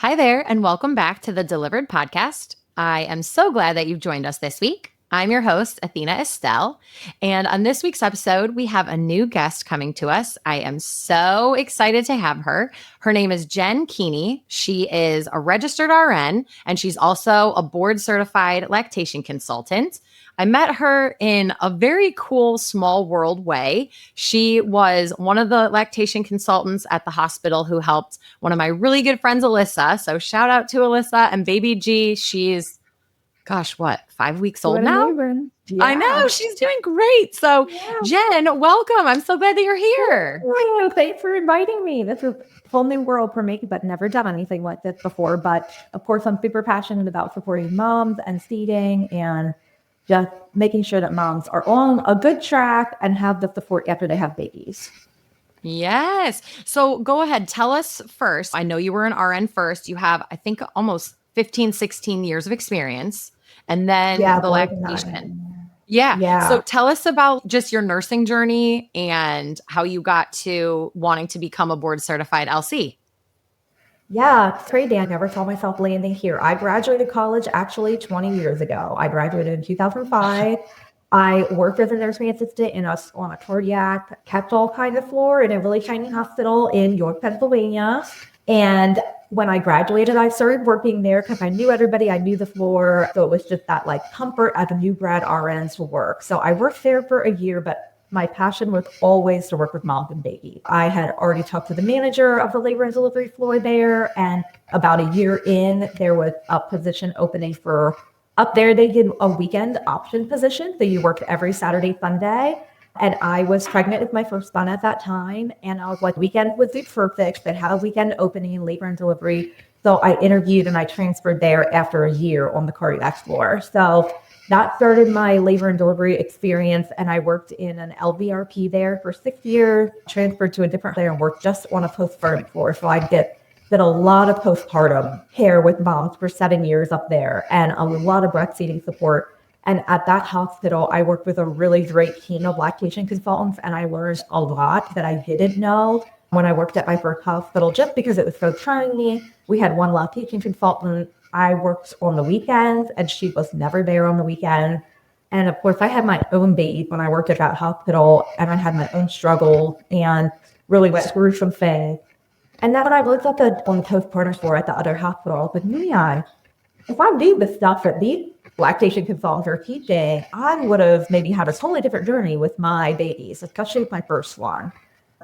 Hi there, and welcome back to the Delivered Podcast. I am so glad that you've joined us this week. I'm your host, Athena Estelle, and on this week's episode, we have a new guest coming to us. I am so excited to have her. Her name is Jen Keeney. She is a registered RN, and she's also a board-certified lactation consultant. I met her in a very cool small world way. She was one of the lactation consultants at the hospital who helped one of my really good friends, Alyssa. So shout out to Alyssa and baby G. She's, gosh, what, 5 weeks old now? Yeah. I know, she's doing great. So Jen, welcome. I'm so glad that you're here. Oh, thanks for inviting me. This is a whole new world for me, but never done anything like this before. But of course, I'm super passionate about supporting moms and feeding and just making sure that moms are on a good track and have the support after they have babies. Yes. So go ahead. Tell us first. I know you were an RN first. You have, I think, almost 15, 16 years of experience. And then the lactation. Yeah. So tell us about just your nursing journey and how you got to wanting to become a board certified LC. Yeah, it's crazy. I never saw myself landing here. I graduated college actually 20 years ago. I graduated in 2005. I worked as a nursing assistant on a cardiac catch-all kind of floor in a really tiny hospital in York, Pennsylvania. And when I graduated, I started working there because I knew everybody, I knew the floor. So it was just that like comfort as a new grad RN to work. So I worked there for a year, but my passion was always to work with moms and babies. I had already talked to the manager of the labor and delivery floor there. And about a year in, there was a position opening for up there. They did a weekend option position. So you worked every Saturday, Sunday. And I was pregnant with my first son at that time. And I was like, weekend would be perfect. They had a weekend opening in labor and delivery. So I interviewed and I transferred there after a year on the cardiac floor. So that started my labor and delivery experience. And I worked in an LVRP there for 6 years, transferred to a different player and worked just on a postpartum floor. So I did a lot of postpartum care with moms for 7 years up there and a lot of breastfeeding support. And at that hospital, I worked with a really great team of lactation consultants, and I learned a lot that I didn't know when I worked at my first hospital, just because it was so trying me. We had one lactation consultant. I worked on the weekends, and she was never there on the weekend. And of course, I had my own baby when I worked at that hospital, and I had my own struggle and really went through some things. And then when I looked up on the postpartum floor at the other hospital, I was like, man, if I knew the stuff that these lactation consultants are teaching, I would have maybe had a totally different journey with my babies, especially with my first one.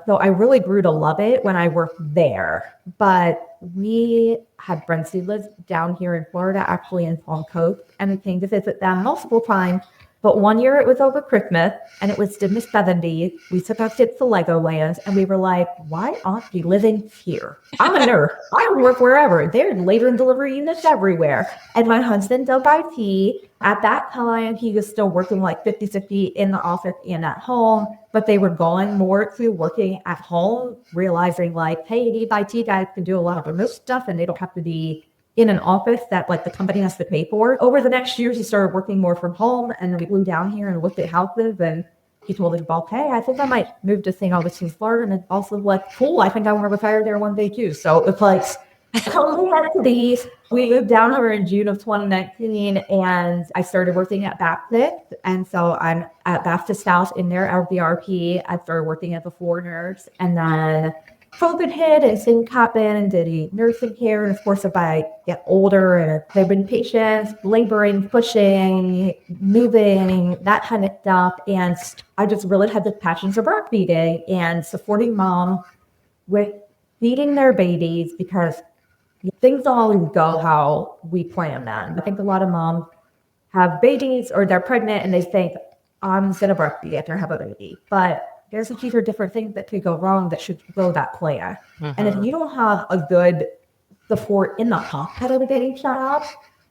So I really grew to love it when I worked there. But we had friends who lived down here in Florida, actually in Palm Coast, and we came to visit them multiple times. But one year it was over Christmas, and it was in the 70s. We took our kids to Legoland, and we were like, why aren't we living here? I'm a nurse. I can work wherever. There's labor and delivery units everywhere. And my husband does IT. At that time, he was still working like 50-50 in the office and at home, but they were going more to working at home, realizing like, hey, these IT guys can do a lot of remote stuff, and they don't have to be in an office that like the company has to pay for. Over the next years, he started working more from home, and we flew down here and looked at houses, and he told me, well, hey, I think I might move to St. Augustine, Florida. And it's also like, cool, I think I want to retire there one day too. So it's like, we moved down here in June of 2019, and I started working at Baptist. And so I'm at Baptist House in their LVRP. I started working as a floor nurse, and then COVID hit and things happened and did nursing care. And of course, if I get older and there've been patients laboring, pushing, moving, that kind of stuff. And I just really had this passion for breastfeeding and supporting moms with feeding their babies, because things don't always go how we plan them. I think a lot of moms have babies or they're pregnant and they think, I'm going to breastfeed after I have a baby. But there's a few different things that could go wrong that should go that plan. Mm-hmm. And if you don't have a good support in the hospital of getting shot up,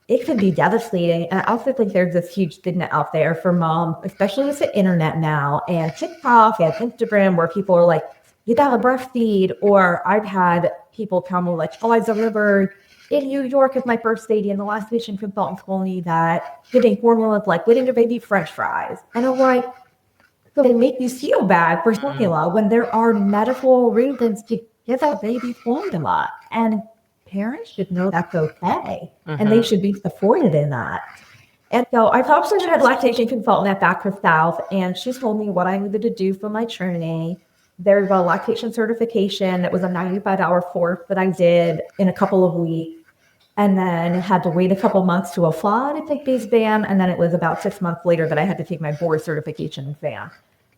it can be devastating. And I also think there's this huge stigma out there for moms, especially with the internet now and TikTok and Instagram, where people are like, you gotta breastfeed. Or I've had people tell me like, oh, I delivered in New York with my first baby, and the lactation consultant told me that giving formula is like giving your baby French fries. And I'm like, so they make you feel bad for formula when there are medical reasons to give a baby formula. And parents should know that's okay. And they should be supported in that. And so I talked to a lactation consultant at back South, and she told me what I needed to do for my training. There's a lactation certification. It was a 95-hour course that I did in a couple of weeks, and then had to wait a couple months to apply to take the exam. And then it was about 6 months later that I had to take my board certification exam.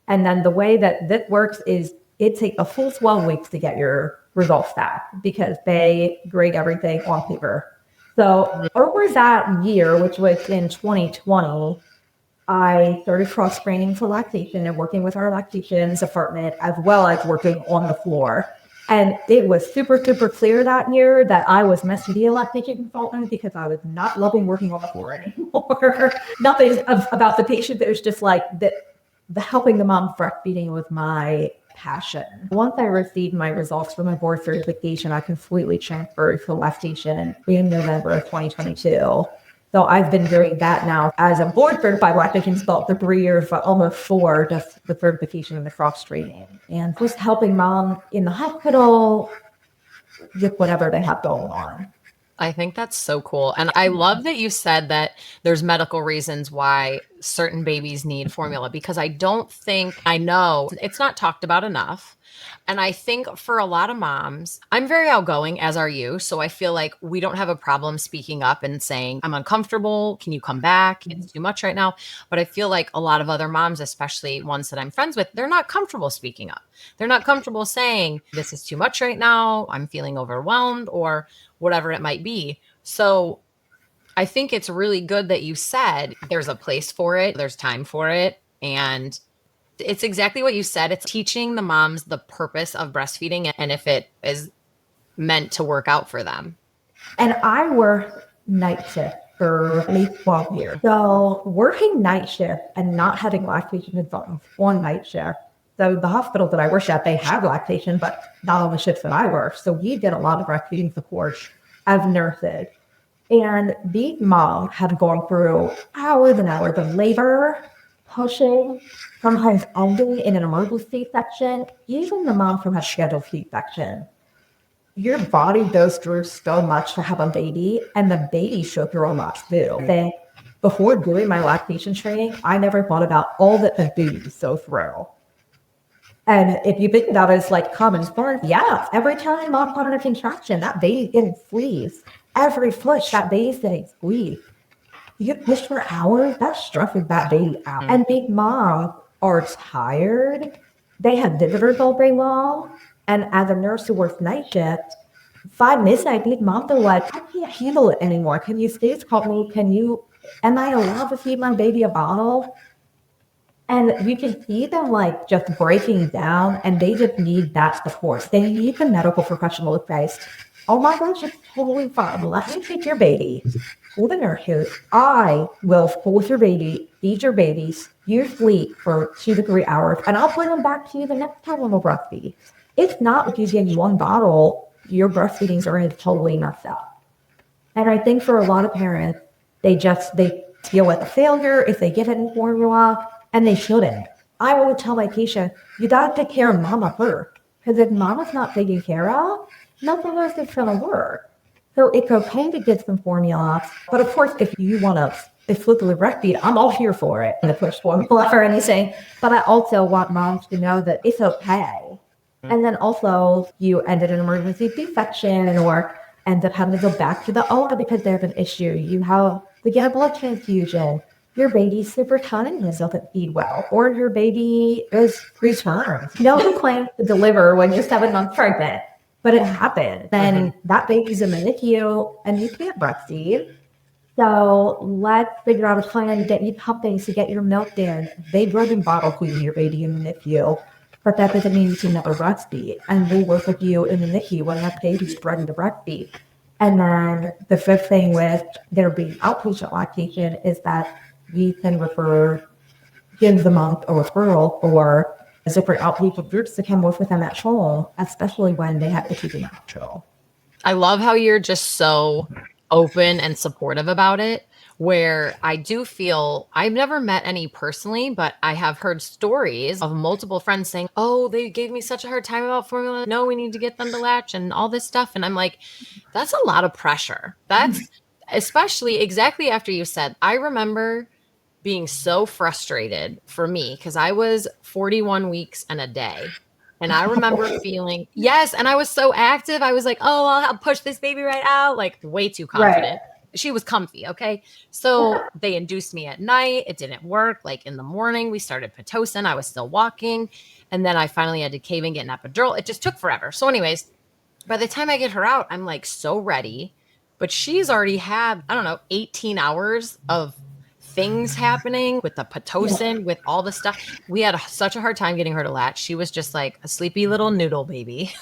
And then the way that this works is it takes a full 12 weeks to get your results back because they grade everything on paper. So over that year, which was in 2020, I started cross-training for lactation and working with our lactation department as well as working on the floor. And it was super, super clear that year that I was meant to be a lactation consultant because I was not loving working on the floor anymore. Nothing about the patient. It was just like the helping the mom breastfeeding was my passion. Once I received my results for my board certification, I completely transferred to lactation in November of 2022. So I've been doing that now as a board certified lactation consultant for 3 years, but almost 4, just the certification and the cross training. And just helping mom in the hospital, just whatever they have going on. I think that's so cool. And I love that you said that there's medical reasons why certain babies need formula, because I know it's not talked about enough. And I think for a lot of moms, I'm very outgoing, as are you. So I feel like we don't have a problem speaking up and saying, I'm uncomfortable. Can you come back? It's too much right now. But I feel like a lot of other moms, especially ones that I'm friends with, they're not comfortable speaking up. They're not comfortable saying, this is too much right now. I'm feeling overwhelmed, or whatever it might be. So I think it's really good that you said there's a place for it. There's time for it. And it's exactly what you said. It's teaching the moms the purpose of breastfeeding and if it is meant to work out for them. And I work night shift for at least 12 years. So working night shift and not having lactation consultants on night shift. So the hospital that I work at, they have lactation, but not on the shifts that I work. So we get a lot of breastfeeding support as nurses. And these moms have gone through hours and hours of labor, pushing, sometimes ending in an emergency section, even the moms who have scheduled C-section. Your body goes through so much to have a baby, and the baby should through a lot too. Before doing my lactation training, I never thought about all that the babies go through. And if you think about it as like common sense, yeah, every time mom put in a contraction, that baby's getting squeezed. Every push, that baby's getting squeezed. You get pushed for hours, that stresses that baby out. And big moms are tired. They have visitors all day long. And as a nurse who works night shift, 5 midnight, big moms are like, I can't handle it anymore. Can you please call me? Am I allowed to feed my baby a bottle? And you can see them like just breaking down, and they just need that support. They need the medical professional advice. Oh my gosh, it's totally fine. Let me take your baby. Hold the nurse here. I will force your baby, feed your babies, you sleep for 2 to 3 hours, and I'll bring them back to you the next time we'll breastfeed. It's not because you give one bottle, your breastfeedings are totally messed up. And I think for a lot of parents, they feel like a failure if they give it in formula. And they shouldn't. I always tell my patient, you gotta take care of mama first. Because if mama's not taken care of, nothing else is gonna work. So it's okay to get some formula. But of course, if you wanna exclusively breastfeed, I'm all here for it. And to push formula or anything. But I also want moms to know that it's okay. And then also, you ended an emergency C-section or end up having to go back to the OR because they have an issue. You get a blood transfusion. Your baby's super tiny and doesn't feed well, or your baby is preterm. No one claims to deliver when you're 7 months pregnant, but it happens. And that baby's in the NICU and you can't breastfeed. So let's figure out a plan to get you pumping to get your milk in. They drug and bottle feed your baby in the NICU, but that doesn't mean you can never breastfeed. And we'll work with you in the NICU when that baby's ready to breastfeed. And then the fifth thing with there being outpatient lactation is that we can give the mom a referral for different outpatient groups to come work with them at home, especially when they have to keep them natural. I love how you're just so open and supportive about it, where I do feel I've never met any personally, but I have heard stories of multiple friends saying, oh, they gave me such a hard time about formula. No, we need to get them to latch and all this stuff. And I'm like, that's a lot of pressure. That's especially exactly after you said, I remember being so frustrated for me because I was 41 weeks and a day. And I remember feeling, yes. And I was so active. I was like, oh, I'll push this baby right out. Like, way too confident. She was comfy. Okay. So they induced me at night. It didn't work. Like in the morning, we started Pitocin. I was still walking. And then I finally had to cave and get an epidural. It just took forever. So, anyways, by the time I get her out, I'm like so ready. But she's already had, I don't know, 18 hours of things happening with the Pitocin, with all the stuff. We had such a hard time getting her to latch. She was just like a sleepy little noodle baby.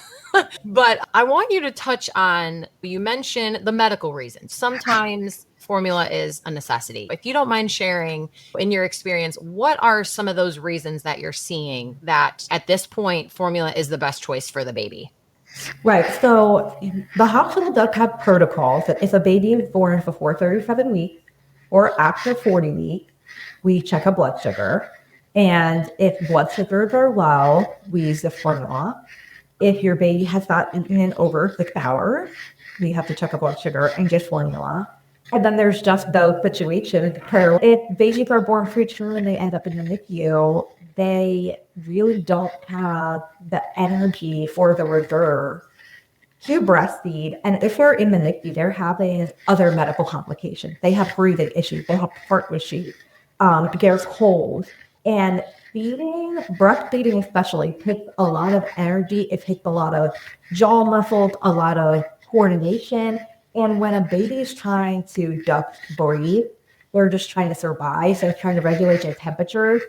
But I want you to touch on, you mentioned the medical reasons. Sometimes formula is a necessity. If you don't mind sharing in your experience, what are some of those reasons that you're seeing that at this point formula is the best choice for the baby? Right. So the hospital does have protocols that if a baby is born before 37 weeks or after 40 weeks, we check a blood sugar. And if blood sugars are low, we use the formula. If your baby has not eaten in over 6 hours, we have to check a blood sugar and get formula. And then there's just those situations where if babies are born preterm and they end up in the NICU, they really don't have the energy or the reserve to breastfeed. And if they're in the NICU, they're having other medical complications. They have breathing issues. They have heart issues. There's colds. And breastfeeding especially, takes a lot of energy. It takes a lot of jaw muscles, a lot of coordination. And when a baby is trying to just breathe, they're just trying to survive. So they're trying to regulate their temperature.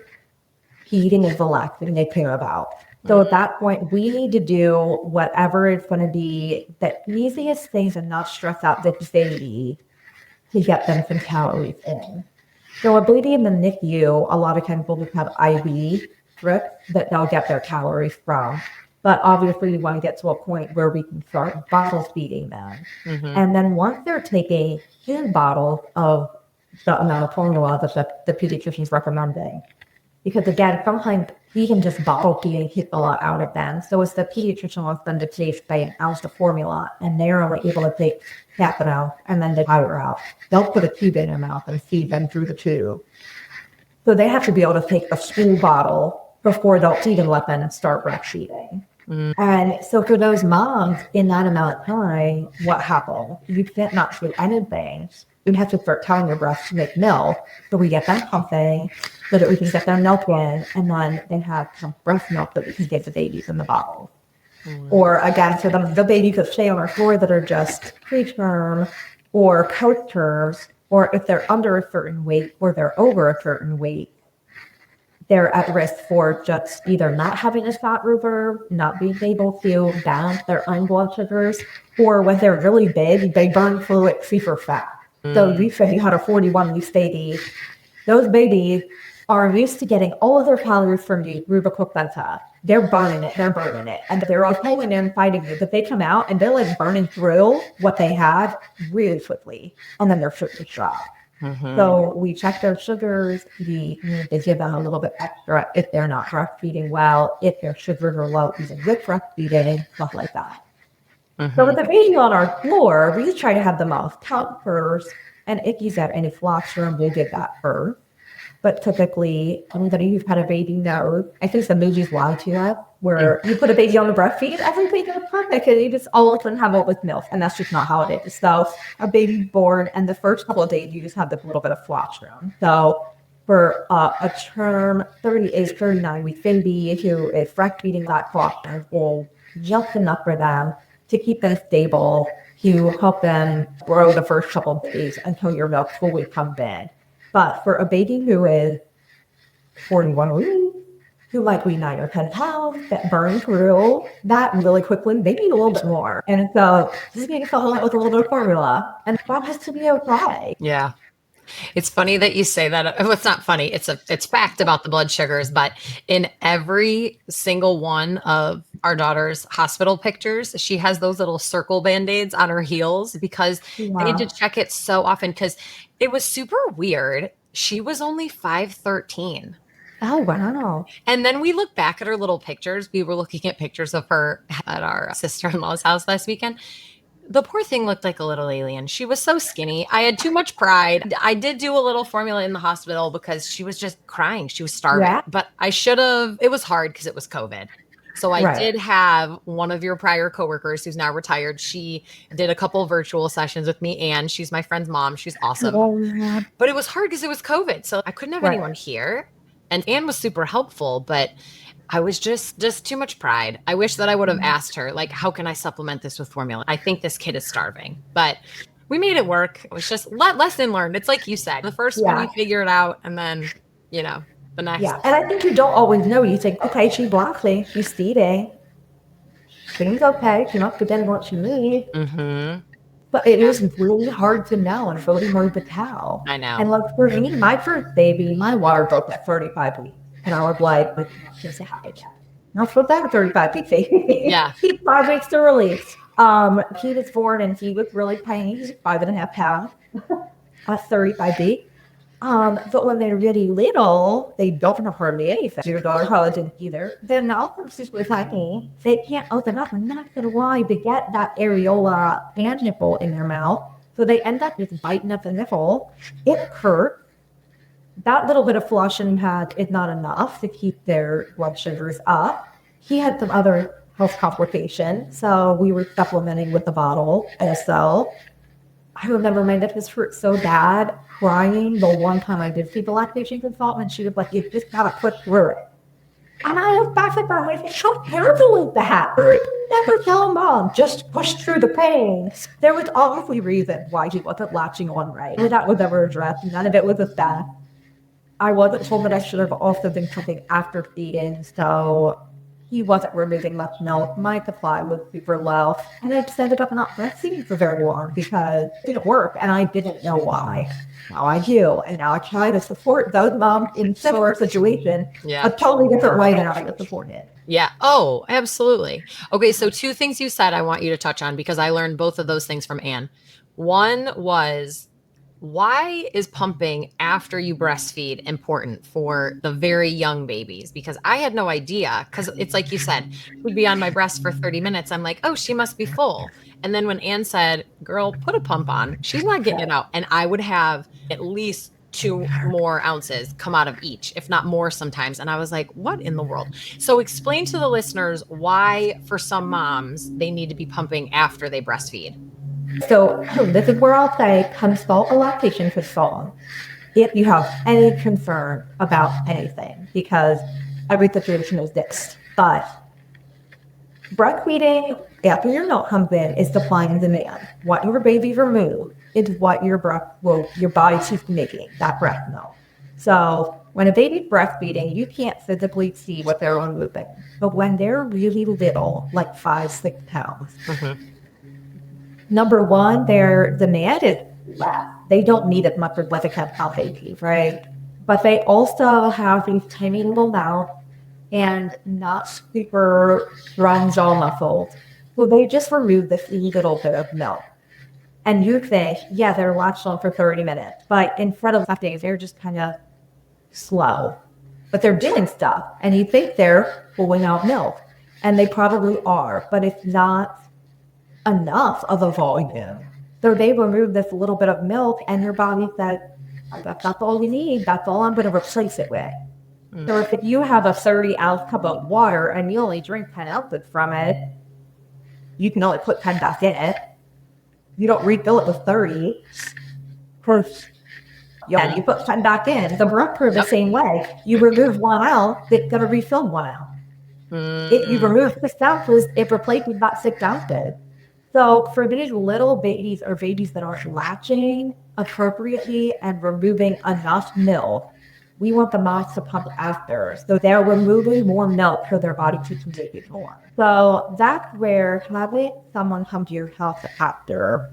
Feeding is the last thing they care about. So at that point, we need to do whatever is going to be the easiest things and not stress out the baby to get them some calories in. So a baby in the NICU, a lot of times will just have IV strips that they'll get their calories from. But obviously, we want to get to a point where we can start bottle feeding them. Mm-hmm. And then once they're taking huge bottles of the amount of formula that the pediatrician is recommending, because again, sometimes we can just bottle feed and hit a lot out of them. So as the pediatrician wants them to take by an ounce of formula, and they're only able to take half an ounce and then they tire out, they'll put a tube in their mouth and feed them through the tube. So they have to be able to take a full bottle before they'll even let them start breastfeeding. And so for those moms in that amount of time, what happens? You can't not do anything. You have to start telling your breast to make milk. So we get them pumping so that we can get their milk in, and then they have some breast milk that we can give the babies in the bottle. Or again, for the babies that stay on our floor that are just preterm or coach-terms, or if they're under a certain weight or they're over a certain weight, they're at risk for just either not having a fat reserve, not being able to balance their own blood sugars, or when they're really big, they burn fluid super fast. So we say you had a 41-week baby. Those babies are used to getting all of their calories from the Rubicon placenta. They're burning it, and they're all pulling in fighting you. But they come out and they're like burning through what they have really quickly, and then their sugars drop. Mm-hmm. So we check their sugars. We need to give them a little bit extra if they're not breastfeeding well, if their sugars are low, even with breastfeeding, stuff like that. Mm-hmm. So with the baby on our floor, we just try to have the mouth count first, and if he's at any colostrum, we'll get that first. But typically, anybody who's had a baby knows, I think the movies lie to us, where you put a baby on the breastfeed, everything is perfect, and you just all of a sudden have it with milk, and that's just not how it is. So a baby's born, and the first couple of days, you just have this little bit of colostrum. So for a term, 38, 39-week baby who is breastfeeding, that colostrum will just enough for them to keep them stable, to help them grow the first couple of days until your milk fully comes in. But for a baby who is 41 weeks, who might weigh 9 or 10 pounds, that burn through that really quickly, maybe a little bit more. And so just being followed with a little bit of formula, and that has to be okay. Yeah. It's funny that you say that. Well, it's not funny. It's fact about the blood sugars, but in every single one of our daughter's hospital pictures, she has those little circle band-aids on her heels because they need to Wow. check it so often because it was super weird. She was only 5'13". Oh, wow. And then we look back at her little pictures. We were looking at pictures of her at our sister-in-law's house last weekend. The poor thing looked like a little alien. She was so skinny. I had too much pride. I did do a little formula in the hospital because she was just crying. She was starving. Yeah. But I should have, it was hard because it was COVID. So I Right. did have one of your prior coworkers who's now retired. She did a couple of virtual sessions with me, and she's my friend's mom. She's awesome. Oh, yeah. But it was hard because it was COVID. So I couldn't have Right. anyone here. And Anne was super helpful, but I was just too much pride. I wish that I would have asked her, like, how can I supplement this with formula? I think this kid is starving, but we made it work. It was just lesson learned. It's like you said, the first one you figure it out, and then, you know, the next. Yeah. And I think you don't always know. You think, okay, she's blockly, she's feeding. Things okay, she's not getting what she needs. Mm-hmm. But it is really hard to know and really hard to tell. I know. And like for me, my first baby, my water broke at 35 weeks. And I was like, just not for that 35 weeks. Yeah. He's 5 weeks to release. He was born and he was really tiny. He's 5.5 pounds at 35 weeks. But when they're really little, they don't know hardly anything. Your daughter probably didn't either. They're not super tiny. They can't open up. I'm not going to lie to get that areola and nipple in their mouth. So they end up just biting up the nipple. It hurts. That little bit of flushing pad is not enough to keep their blood sugars up. He had some other health complications, so we were supplementing with the bottle also. I remember my nipples hurt so bad, crying the one time I did see the lactation consultant, she was like, you just gotta put through it. And I was back at her, like, how terrible is that? Never tell mom, just push through the pain. There was obviously reason why he wasn't latching on right. That was ever addressed, none of it was a fact. I wasn't told that I should have also been cooking after feeding, so he wasn't removing much milk. My supply was super low, and I just ended up not breastfeeding for very long because it didn't work, and I didn't know why. Now I do, and now I try to support those moms in similar situations a totally different way than I was supported. Yeah. Oh, absolutely. Okay, so two things you said I want you to touch on because I learned both of those things from Anne. One was, why is pumping after you breastfeed important for the very young babies? Because I had no idea, because it's like you said, we'd be on my breast for 30 minutes. I'm like, oh, she must be full. And then when Anne said, girl, put a pump on, she's not getting it out. And I would have at least 2 more ounces come out of each, if not more sometimes. And I was like, what in the world? So explain to the listeners why, for some moms, they need to be pumping after they breastfeed. So this is where I'll say consult a lactation consultant if you have any concern about anything, because every situation is different. But breastfeeding after your milk comes in is supply and demand. What your baby removes is what your body keeps making, that breast milk. So when a baby's breastfeeding, you can't physically see what they're removing. But when they're really little, like 5-6 pounds, number one, their demand is less. They don't need as much as like a 10-pound baby, right? But they also have these tiny little mouths and not super strong jaw muscles. So they just remove this little bit of milk. And you think, yeah, they're latched on for 30 minutes. But instead of lactating, they're just kind of slow. But they're doing stuff. And you think they're pulling out milk. And they probably are. But it's not enough of a volume. So they remove this little bit of milk, and your body says, that's all we need. That's all I'm going to replace it with. So if you have a 30-ounce cup of water and you only drink 10 ounces from it, you can only put 10 back in it. You don't refill it with 30. You put 10 back in. The breath curve the same way. You remove 1 ounce, it's going to refill 1 ounce. If you remove 6 ounces, it replaces about 6 ounces. So for these little babies or babies that aren't latching appropriately and removing enough milk, we want the moms to pump after. So they're removing more milk so their body can make more. So that's where having someone come to your house after,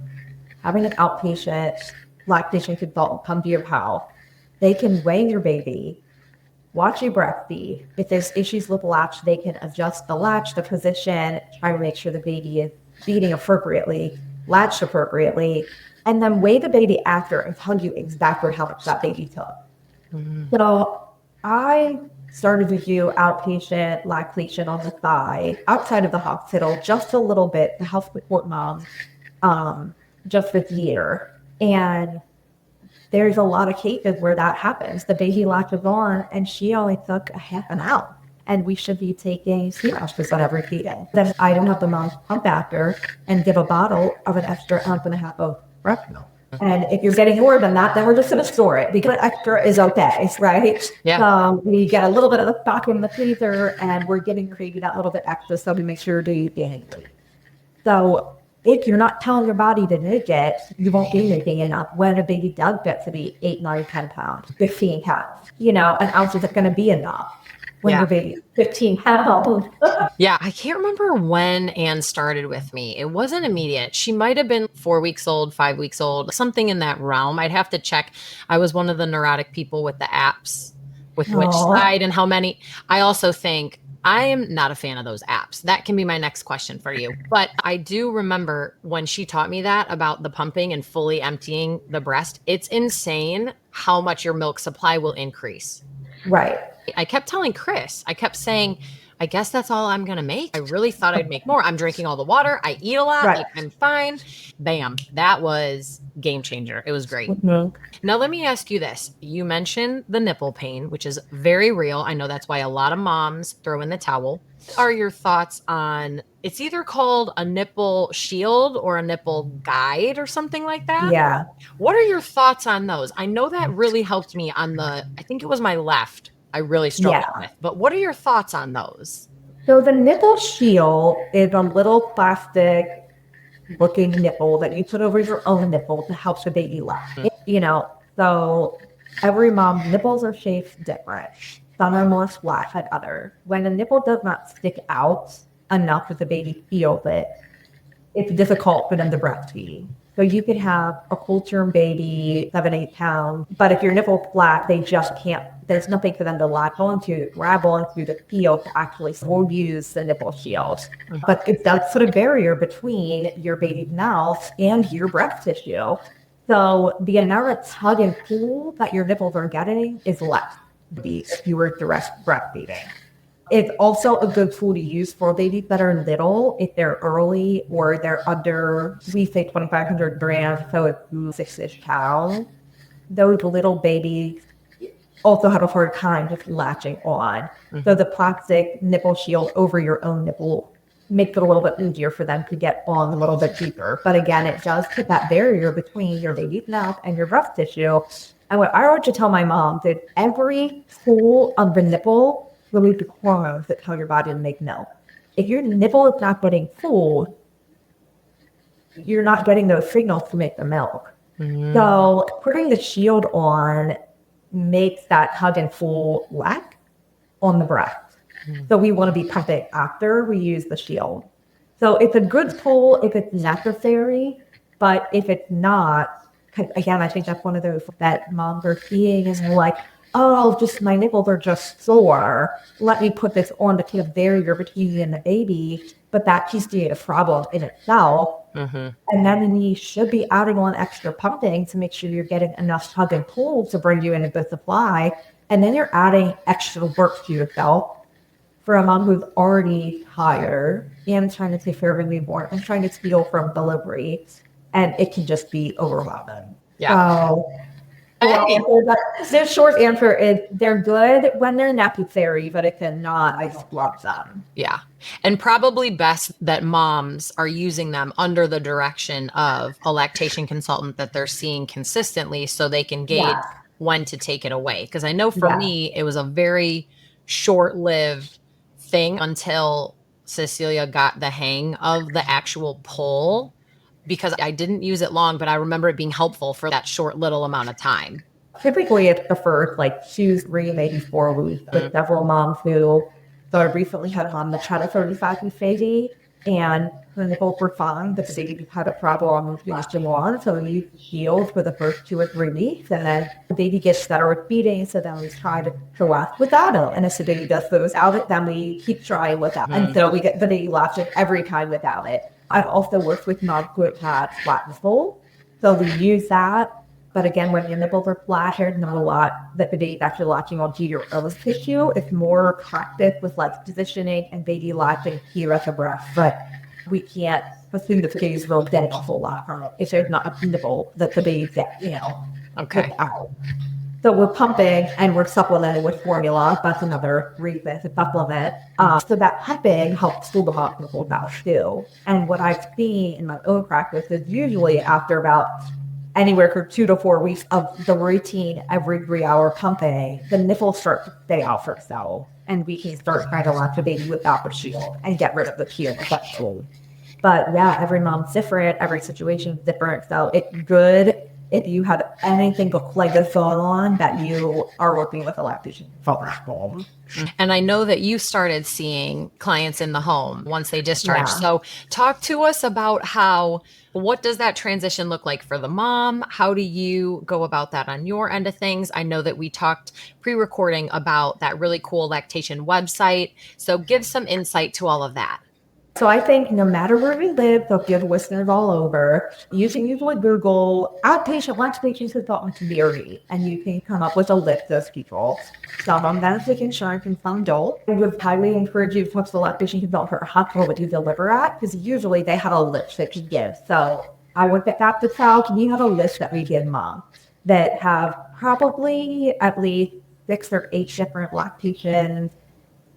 having an outpatient lactation consultant come to your house. They can weigh your baby, watch you breastfeed. If there's issues with latch, they can adjust the latch, the position, try to make sure the baby is feeding appropriately, latched appropriately, and then weigh the baby after and tell you exactly how much that baby took. So I started to do outpatient lactation on the side outside of the hospital just a little bit to help support moms just this year. And there's a lot of cases where that happens. The baby latches on and she only took a half an hour. And we should be taking C-latches on every feeding. Then I don't have the mom pump after and give a bottle of an extra ounce and a half of breast milk. And if you're getting more than that, then we're just going to store it because extra is okay, right? Yeah. We get a little bit of the stock in the freezer and we're getting created that little bit extra so we make sure to eat it. So if you're not telling your body to make it, you won't be making enough. When a baby does get to be 8, 9, 10 pounds, 15 pounds, an ounce isn't going to be enough. When your baby is 15 pounds. Yeah, I can't remember when Anne started with me. It wasn't immediate. She might have been 4 weeks old, 5 weeks old, something in that realm. I'd have to check. I was one of the neurotic people with the apps, with which side and how many. I also think I am not a fan of those apps. That can be my next question for you. But I do remember when she taught me that about the pumping and fully emptying the breast. It's insane how much your milk supply will increase. Right. I kept telling Chris, I kept saying, I guess that's all I'm going to make. I really thought I'd make more. I'm drinking all the water. I eat a lot. Right. I'm fine. Bam. That was game changer. It was great. Mm-hmm. Now, let me ask you this. You mentioned the nipple pain, which is very real. I know that's why a lot of moms throw in the towel. What are your thoughts on, it's either called a nipple shield or a nipple guide or something like that? Yeah. What are your thoughts on those? I know that really helped me on I think it was my left. I really struggled with. But what are your thoughts on those? So the nipple shield is a little plastic looking nipple that you put over your own nipple to help the baby latch. So every mom, nipples are shaped different. Some are more flat than others. When a nipple does not stick out enough that the baby feels it, it's difficult for them to breastfeed. So you could have a full-term baby, 7, 8 pounds, but if your nipple's flat, they just can't, there's nothing for them to latch onto, grab onto to feel to actually use the nipple shield. Mm-hmm. But it does put a barrier between your baby's mouth and your breast tissue. So the amount of tug and pull that your nipples are getting is less if you were direct breastfeeding. It's also a good tool to use for babies that are little, if they're early or they're under, we say 2,500 grams, so it's 6-ish pounds. Those little babies also have a hard time just latching on. Mm-hmm. So the plastic nipple shield over your own nipple makes it a little bit easier for them to get on a little bit deeper. But again, it does put that barrier between your baby's mouth and your breast tissue. And what I want to tell my mom is every pull of the nipple release the hormones that tell your body to make milk. If your nipple is not getting full, you're not getting those signals to make the milk. Mm-hmm. So putting the shield on makes that tug and pull lack on the breast. Mm-hmm. So we want to be pumping after we use the shield. So it's a good pull if it's necessary, but if it's not, because again, I think that's one of those that moms are seeing is like, oh, just my nipples are just sore. Let me put this on to keep a barrier between you and the baby. But that keeps being a problem in itself. Mm-hmm. And then you should be adding on extra pumping to make sure you're getting enough tug and pull to bring you into the supply. And then you're adding extra work to yourself for a mom who's already tired and trying to take care of a newborn and trying to heal from delivery. And it can just be overwhelming. Yeah. So, the short answer is they're good when they're necessary, but if they're not, I just love them. Yeah. And probably best that moms are using them under the direction of a lactation consultant that they're seeing consistently so they can gauge when to take it away. Because I know for me, it was a very short-lived thing until Cecilia got the hang of the actual pull. Because I didn't use it long, but I remember it being helpful for that short little amount of time. Typically, it's the first 2, 3, maybe 4 weeks with several moms who, so I recently had a mom that tried a 35-week baby, and The nipples were fine. The baby had a problem finishing on, so we healed for the first 2 or 3 weeks, and then the baby gets better with feeding, so then we try to last without it. And if the baby does those out it, then we keep trying without it. And so we get the baby lasting every time without it. I've also worked with non-fluid pads, flat nipples, so we use that. But again, when your nipples are flatter, not a lot that the baby's actually latching onto your Ehrlich tissue. It's more practice with like positioning and baby latching here at the breast. But we can't assume that the baby's will get a whole lot from it if there's not a nipple that the baby's Okay. out. So we're pumping and we're supplementing with formula. That's another reason to supplement. So that pumping helps cool the hot nipples out too. And what I've seen in my own practice is usually after about anywhere from 2 to 4 weeks of the routine every 3-hour pumping, the nipples start to stay off herself. And we can start trying to latch the baby without the shield and get rid of the peel effectively. But yeah, every mom's different, every situation's different. So it's good if you have anything like this going on that you are working with a lactation consultant. And I know that you started seeing clients in the home once they discharged. Yeah. So talk to us about what does that transition look like for the mom? How do you go about that on your end of things? I know that we talked pre-recording about that really cool lactation website. So give some insight to all of that. So I think no matter where we live, they'll give listeners all over. You can usually Google outpatient lactation consultant community, and you can come up with a list of people. Some of them take insurance and some don't. I would highly encourage you to talk to the lactation consultant for a hospital that you deliver at, because usually they have a list that you give. So I would pick up the child, and you have a list that we give moms that have probably at least 6 or 8 different lactation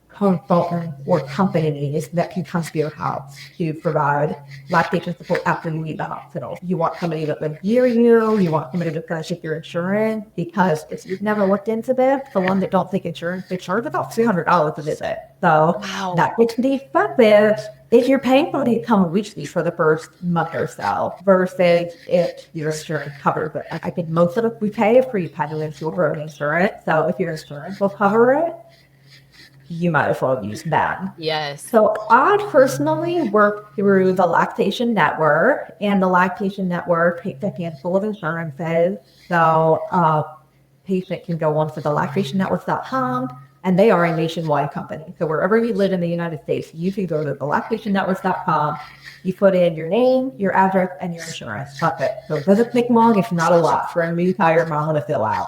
consultants or companies that can come to your house to provide lactation support after you leave the hospital. You want somebody that lives near you, you want somebody that's going to check your insurance, because if you've never looked into this, the one that don't take insurance, they charge about $300 a visit. So that gets pretty expensive if you're paying for the come weekly for the first month or so versus if your insurance covers it. I think most of us, we pay for you pay insurance. So if your insurance will cover it, you might as well use that. Yes. So I personally work through the Lactation Network, and the Lactation Network takes a handful of insurances. So patient can go on to the lactationnetwork.com, and they are a nationwide company. So wherever you live in the United States, you can go to the lactationnetwork.com. You put in your name, your address, and your insurance. That's it. So it doesn't take long. It's not a lot for a new entire mom to fill out.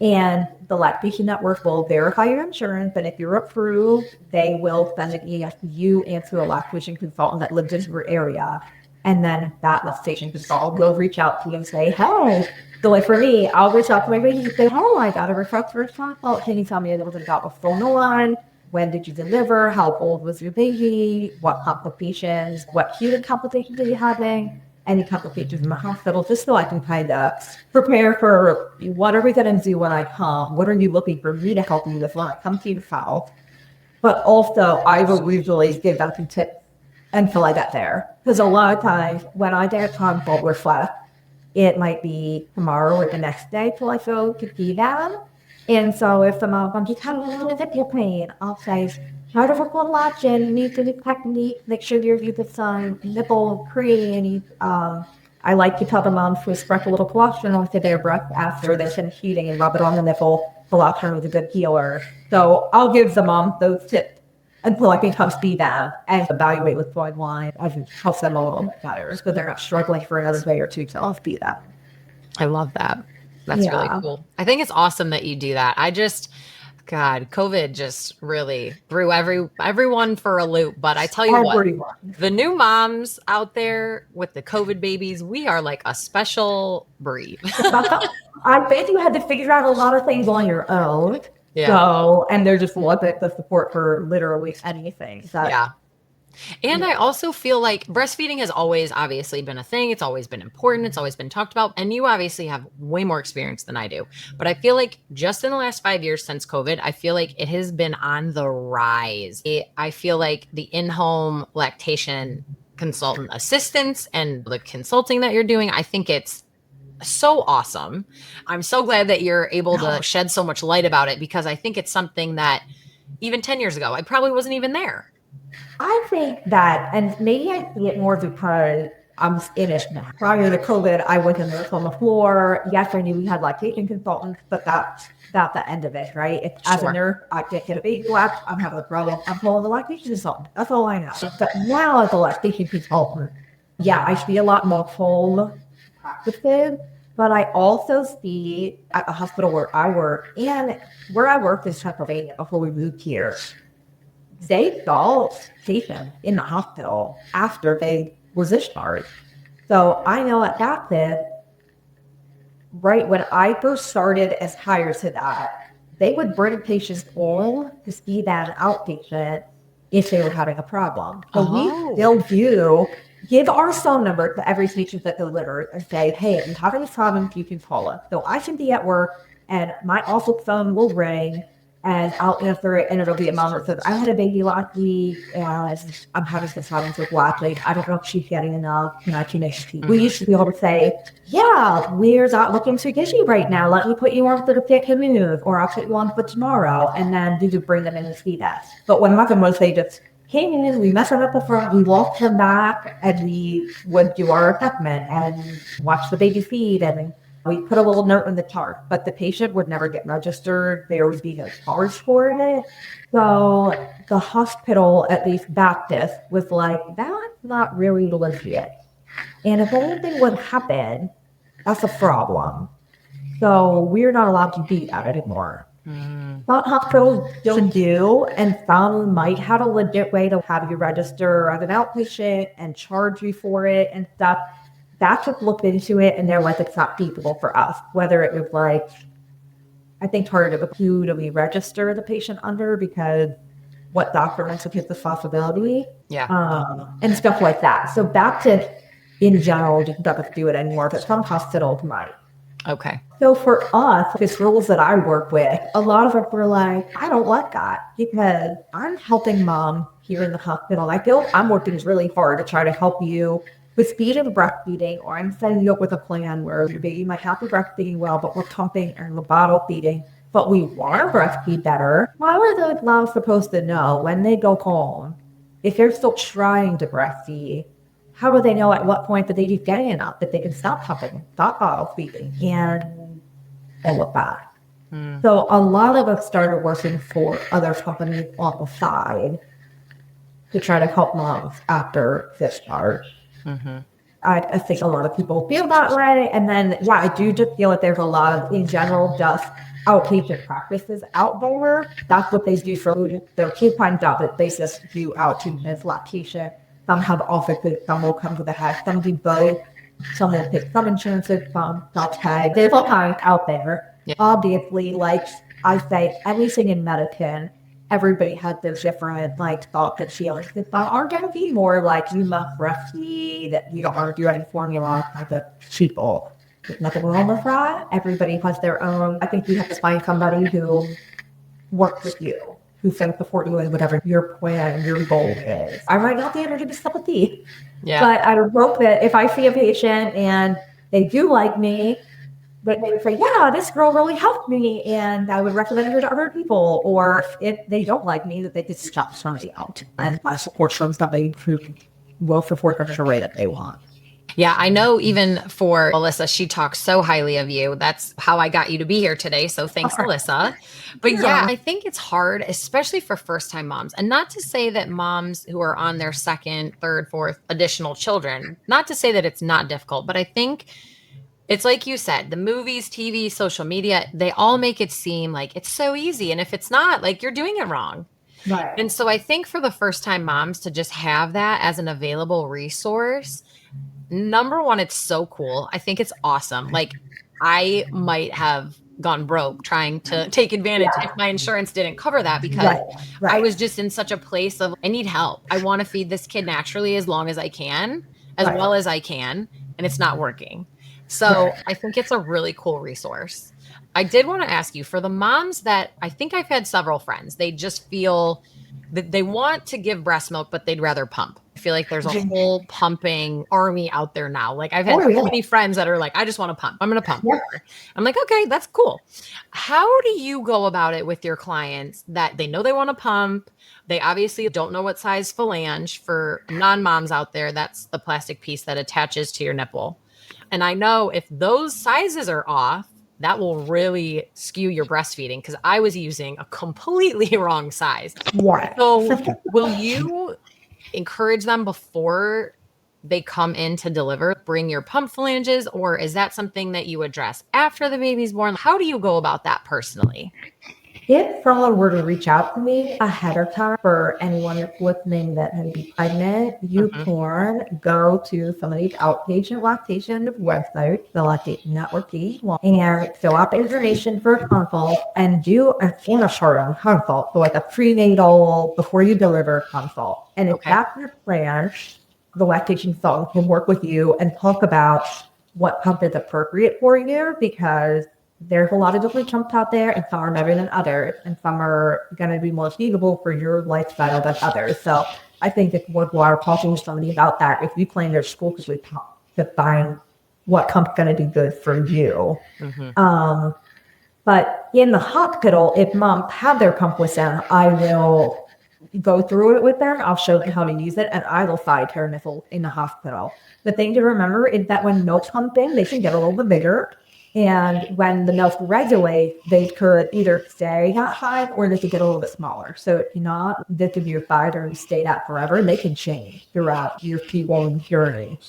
And the Lactation Network will verify your insurance, and if you're approved, they will send an ES to you and to a lactation consultant that lives in your area. And then that lactation consultant will reach out to you and say, hey, so like for me, I'll reach out to my baby and say, oh, I got a request for a consult. Can you tell me a little bit about what's going on? When did you deliver? How old was your baby? What complications? What human complications are you having? Any complications in the hospital, just so I can kind of prepare for what are we going to do when I come? What are you looking for me to help you with when I come to your house? But also, I will usually give them some tips until I get there. Because a lot of times, when I get a consult with flat, it might be tomorrow or the next day till I go to see them. And so if the mom comes, just have a little bit of pain, I'll say, try to work on latching, you need to do technique, make sure you're using some nipple cream. I like to tell the moms to spread a little colostrum onto their breast after they finish eating and rub it on the nipple. Colostrum is a good healer. So I'll give the mom those tips until I can come see them and evaluate what's going on. I can help them a little bit better so they're not struggling for another day or two. So I'll see them. I love that. That's really cool. I think it's awesome that you do that. God, COVID just really threw everyone for a loop. But I tell you what, the new moms out there with the COVID babies, we are like a special breed. I bet you had to figure out a lot of things on your own. Yeah. So, and there just wasn't the support for literally anything. So. Yeah. And I also feel like breastfeeding has always obviously been a thing. It's always been important. It's always been talked about. And you obviously have way more experience than I do. But I feel like just in the last 5 years since COVID, I feel like it has been on the rise. I feel like the in-home lactation consultant assistance and the consulting that you're doing, I think it's so awesome. I'm so glad that you're able to shed so much light about it, because I think it's something that even 10 years ago, I probably wasn't even there. I think that, and maybe I see it more because I'm in it now. Prior to COVID, I was in this on the floor. Yes, I knew we had lactation consultants, but that's the end of it, right? If, as a Sure. nurse, I can't get a baby latch, I'm having a problem, I'm calling the lactation consultant. That's all I know. But now as a lactation consultant, yeah, I see a lot more full practices, but I also see at the hospital where I work, and where I worked is Pennsylvania before we moved here, they saw patients in the hospital after they were discharged. So I know at that point, right when I first started as hired to that, they would bring patients home to see that outpatient if they were having a problem. So we still do give our phone number to every patient that delivers and say, hey, I'm having a problem, you can call us. So I can be at work and my office phone will ring and I'll answer it and it'll be a mom that says, I had a baby last week and I'm having some problems with latching. I don't know if she's getting enough. Can I connect you? We used to be able to say, yeah, we're not looking to get you right now. Let me put you on for the pick and move, or I'll put you on for tomorrow. And then we would bring them in and see that. But what happened was they just came in, we messed up the front, we walked him back, and we would do our assessment and watch the baby feed, and we put a little note in the chart. But the patient would never get registered. There would be no charge for it. So the hospital, at least Baptist, was like, that's not really legit. And if anything would happen, that's a problem. So we're not allowed to do that anymore. Some hospitals still do, and some might have a legit way to have you register as an outpatient and charge you for it and stuff. That just looked into it, and they're like, it's not feasible for us. Whether it was like, I think part of it, who do we register the patient under, because what doctor wants to take the possibility, and stuff like that. So Baptist in general doesn't do it anymore, but some hospitals might. Okay. So for us, the schools that I work with, a lot of us were like, I don't like that because I'm helping mom here in the hospital. I feel I'm working really hard to try to help you with speed of breastfeeding, or I'm setting you up with a plan where your baby might have to breastfeeding well, but we're pumping and we're bottle feeding, but we want to breastfeed better. How are those moms supposed to know when they go home, if they're still trying to breastfeed, how do they know at what point that they keep getting enough that they can stop pumping, stop bottle feeding, and look back? So a lot of us started working for other companies on the side to try to help moms after discharge. I think a lot of people feel that way. And then, I do just feel that there's a lot of, in general, just outpatient practices out there. That's what they do for their full-time job. That they just do outpatient lactation. Some have offices, some will come to the head, some do both. Some will pick some insurances, some tag. There's all kinds out there. Yeah. Obviously, like I say, everything in medicine, everybody has this different thought and feelings. It's not are going to be more like you must breastfeed, that you don't want to do any formula type of people. There's nothing wrong with that. Everybody has their own. I think you have to find somebody who works with you, who thinks before doing whatever your plan, your goal is. I might not be able to do stuff with you, but I hope that if I see a patient and they do like me, but they would say, yeah, this girl really helped me, and I would recommend her to other people. Or if they don't like me, that they could stop somebody out. And I support somebody who will support her the way that they want. Yeah, I know even for Alyssa, she talks so highly of you. That's how I got you to be here today. So thanks, Alyssa. But I think it's hard, especially for first-time moms. And not to say that moms who are on their second, third, fourth additional children, not to say that it's not difficult, but I think it's like you said, the movies, TV, social media, they all make it seem like it's so easy. And if it's not, like, you're doing it wrong. Right. And so I think for the first-time moms to just have that as an available resource, number one, it's so cool. I think it's awesome. Like, I might have gone broke trying to take advantage if my insurance didn't cover that, because I was just in such a place of, I need help. I want to feed this kid naturally as long as I can, as well as I can, and it's not working. So I think it's a really cool resource. I did want to ask you, for the moms that, I think I've had several friends, they just feel they want to give breast milk, but they'd rather pump. I feel like there's a whole pumping army out there now. Like I've had so many friends that are like, I just want to pump. I'm going to pump. Yeah. I'm like, okay, that's cool. How do you go about it with your clients that they know they want to pump? They obviously don't know what size phalange. For non-moms out there, that's the plastic piece that attaches to your nipple. And I know if those sizes are off, that will really skew your breastfeeding, because I was using a completely wrong size. Right. So will you encourage them before they come in to deliver, bring your pump phalanges, or is that something that you address after the baby's born? How do you go about that personally? If someone were to reach out to me ahead of time, for anyone listening that may be pregnant, you can go to some of these outpatient lactation websites, the Lactation Network, and fill out the information for a consult and do a postpartum consult, so like a prenatal before you deliver consult. And if that's your plan, the lactation consultant can work with you and talk about what pump is appropriate for you, because there's a lot of different pumps out there, and some are better than others, and some are going to be more suitable for your lifestyle than others. So I think it's worthwhile talking to somebody about that if you plan their school pump to find what pump's going to be good for you. But in the hospital, if moms have their pump with them, I will go through it with them. I'll show them how to use it, and I will side her nipple in the hospital. The thing to remember is that when milk's pumping, they can get a little bit bigger. And when the milk regulates, they could either stay that high or they could get a little bit smaller. So it's not this is your side or stay that forever. They can change throughout your P1 journey.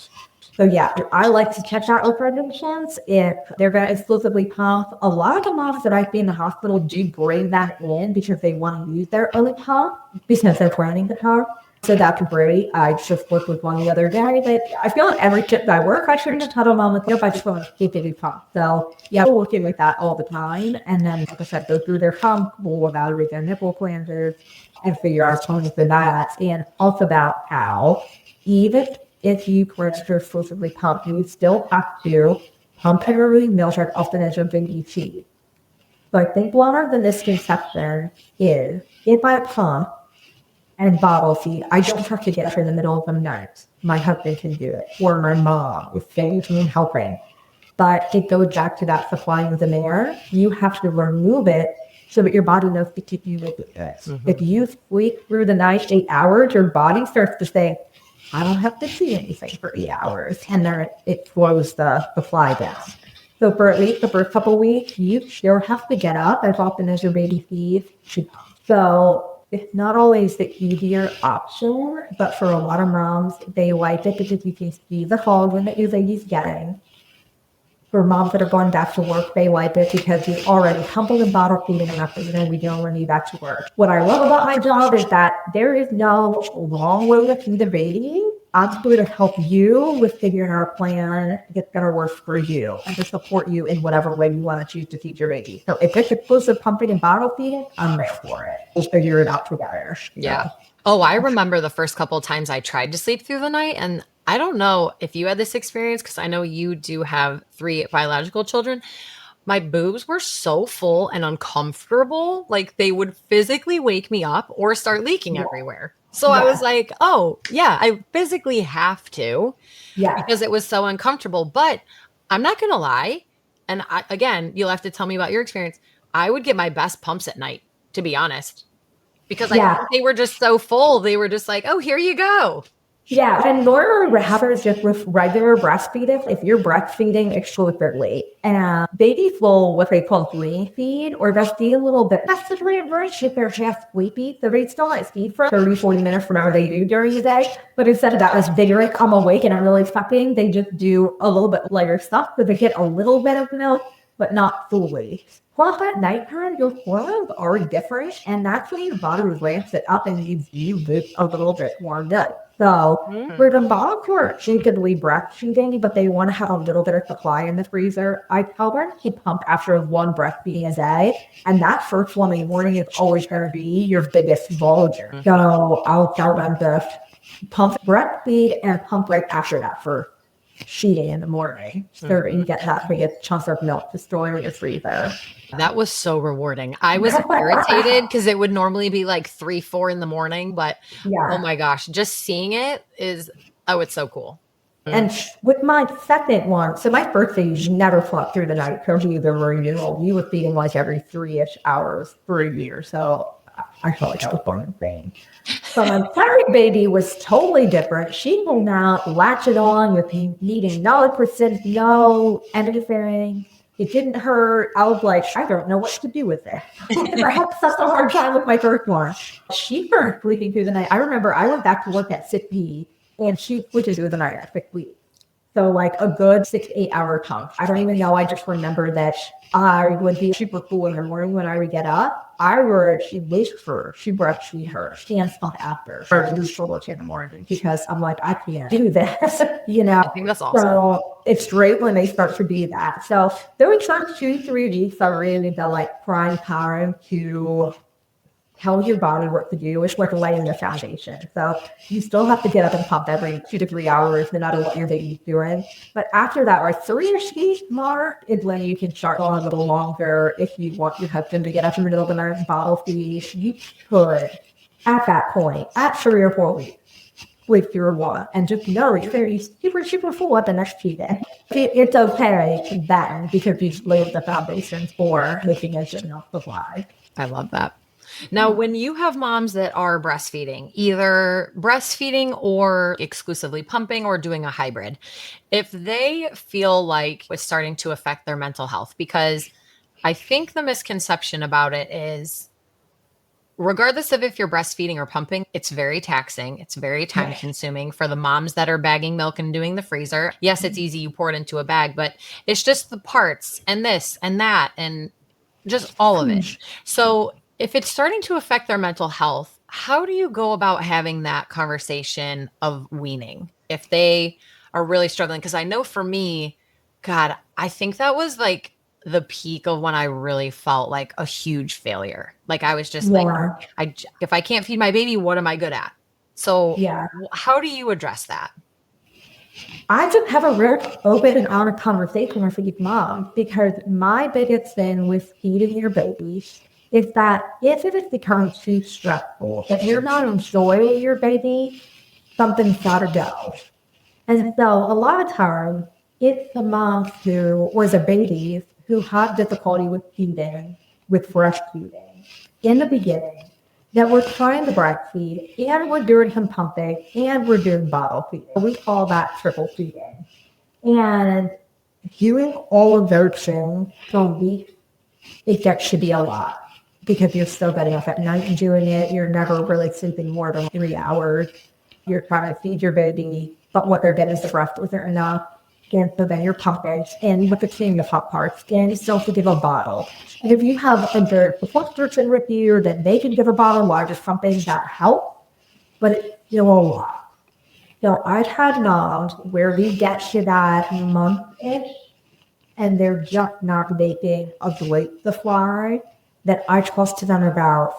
So yeah, I like to check out recommendations if they're going to exclusively pump. A lot of the moms that I see in the hospital do bring that in because they want to use their own pump because they're planning to pump. So that's great. I just worked with one the other day, but I feel like every tip I work, I should just tell a mom with I just want to keep it pump. So yeah, we're working with that all the time. And then, like I said, go through their pump, we'll evaluate their nipple cleansers and figure out something for that. And also about how, even if you register exclusively pump, you still have to pump every milk as often as your baby feeds. So I think one of the misconceptions is if I pump and bottle feed, I don't have to get her in the middle of the night. My husband can do it, or my mom, with things and helping. But it goes back to that supply and demand. You have to remove it so that your body knows to keep you with it. If you sleep through the night 8 hours, your body starts to say, I don't have to see anything for 8 hours. And then it slows the supply down. So for at least the first couple of weeks, you sure have to get up as often as your baby feeds. So it's not always the easier option, but for a lot of moms, they like it because you can see the volume that your baby's getting. For moms that are going back to work, they like it because you're already pumping and bottle feeding enough that you're going to be doing when you back to work. What I love about my job is that there is no wrong way to feed the baby. I'm going to help you with figuring out a plan that's going to work for you and to support you in whatever way you want to choose to feed your baby. So if it's exclusive pumping and bottle feeding, I'm there for it. We'll figure it out together. Yeah. Oh, I remember the first couple of times I tried to sleep through the night, and I don't know if you had this experience because I know you do have 3 biological children. My boobs were so full and uncomfortable, like they would physically wake me up or start leaking everywhere. So I was like, oh, yeah, I physically have to because it was so uncomfortable. But I'm not going to lie. And again, you'll have to tell me about your experience. I would get my best pumps at night, to be honest, because I think they were just so full. They were just like, oh, here you go. Yeah, and normally happens just with regular breastfeeding. If you're breastfeeding exclusively, and babies will what they call wean feed or just feed a little bit. That's the reverse if they're just sleepy. So they still might feed for 30-40 minutes from whatever they do during the day. But instead of that, as vigorous, I'm awake and I'm really sucking, they just do a little bit lighter stuff. So they get a little bit of milk, but not fully. Plus at nighttime, your hormones are different, and that's when your body ramps it up and needs you a little bit warmed up. So for the moms who are chickadee breastfeeding, but they want to have a little bit of supply in the freezer, I tell them to pump after 1 breastfeeding a day. And that first one in the morning is always going to be your biggest volume. So I'll tell them to pump breastfeed and pump right after that for sheeting in the morning. So you get that big chunk of milk to store in your freezer. That was so rewarding. I was irritated because it would normally be like 3, 4 in the morning, but oh my gosh, just seeing it is, it's so cool. And with my second one, so my first baby never slept through the night because either were, you were feeding like every 3-ish hours for a year. So I felt like I was born in pain. So my third baby was totally different. She will now latch it on with needing no percent, no anything. It didn't hurt. I was like, I don't know what to do with it. I had such a hard time with my first one. She started sleeping through the night. I remember I went back to work at sick leave, and she switches through the night at sick leave. So like a good 6 to 8 hour chunk. I don't even know. I just remember that I would be super cool in the morning when I would get up. She wakes her, she breastfeed her, stands up after her do shoulders in the morning because I'm like, I can't do this, I think that's awesome. So it's great when they start to do that. So those first 2-3 weeks are really the like prime time to tell your body what to do. It's like laying the foundation. So you still have to get up and pump every 2 to 3 hours, no matter what your baby's doing. But after that, like 3-ish weeks mark is when you can start going a little longer. If you want your husband to get up in the middle of the night and bottle feed, you could at that point, at 3 or 4 weeks, with your one, and just know you're very super, super full at the next few days. It's okay then because you've laid the foundation for making it enough to fly. I love that. Now, when you have moms that are breastfeeding, either breastfeeding or exclusively pumping or doing a hybrid, if they feel like it's starting to affect their mental health, because I think the misconception about it is, regardless of if you're breastfeeding or pumping, it's very taxing. It's very time consuming for the moms that are bagging milk and doing the freezer. Yes, it's easy. You pour it into a bag, but it's just the parts and this and that and just all of it. So if it's starting to affect their mental health, how do you go about having that conversation of weaning if they are really struggling? Because I know for me, God, I think that was like the peak of when I really felt like a huge failure. Like I was just like, if I can't feed my baby, what am I good at? So how do you address that? I just have a very open and honest conversation with each mom, because my biggest thing with feeding your babies is that if it becomes too stressful, if you're not enjoying your baby, something's got to go. And so a lot of times, it's the moms who, or the babies who have difficulty with feeding, with breastfeeding in the beginning, that we're trying to breastfeed, and we're doing some pumping, and we're doing bottle feeding. We call that triple feeding. And doing all of those things for a week, that should be a lot, because you're still getting up at night and doing it. You're never really sleeping more than 3 hours. You're trying to feed your baby, but what they're getting is the breast isn't enough. And so then you're pumping, and with the cleaning the pump parts, and you still have to give a bottle. And if you have a good support person with you, then they can give a bottle while just pumping, that help. But it's still a lot. So I've had moms where we get to that month-ish, and they're just not making a great supply, that I talk to them about,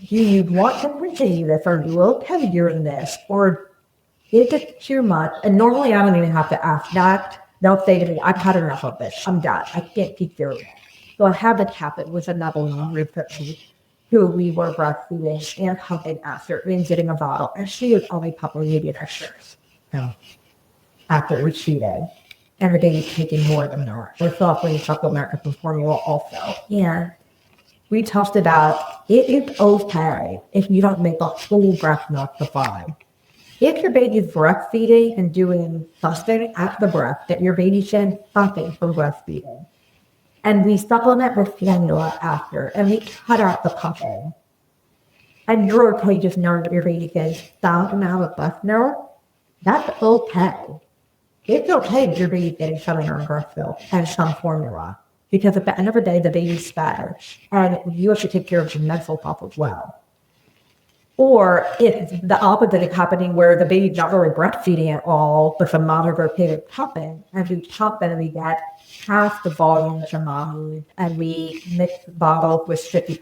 do you want to continue this, or do you okay during this, or is it too much? And normally I don't even have to ask that. They'll say to me, I've had enough of this. I'm done. I can't keep doing it. So I had that happen with another mom who we were breastfeeding and pumping after and getting a bottle. And she was only pumping maybe pictures after we cheated. And her baby's taking more than her. We're suffering supplement and formula also. And we talked about it is okay if you don't make a full breast milk supply. If your baby is breastfeeding and doing something at the breast, that your baby should something from breastfeeding. And we supplement with formula after, and we cut out the pumping. And you're okay just knowing that your baby gets some amount of breast milk, that's okay. It's okay if your baby's getting some amount of breast milk and some formula. Because at the end of the day, the baby's better. And you have to take care of your mental health as well. Or if the opposite is happening, where the baby's not really breastfeeding at all, but the mom or her kid is pumping, and we pump and we get half the volume of the mom, and we mix the bottle with 50%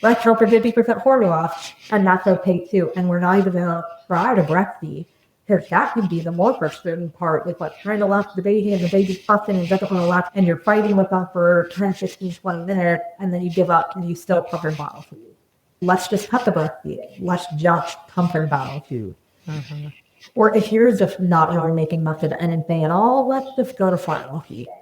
breast milk or 50% formula, and that's okay too. And we're not even going to try to breastfeed, Because that can be the more frustrating part with like trying to latch the baby and the baby's puffing and doesn't want to latch and you're fighting with them for 10, 15, 20 minutes and then you give up and you still pump your bottle feed. Let's just cut the breastfeeding. Let's just pump your bottle feed. Mm-hmm. Or if you're just not really making much of anything at all, let's just go to formula feeding.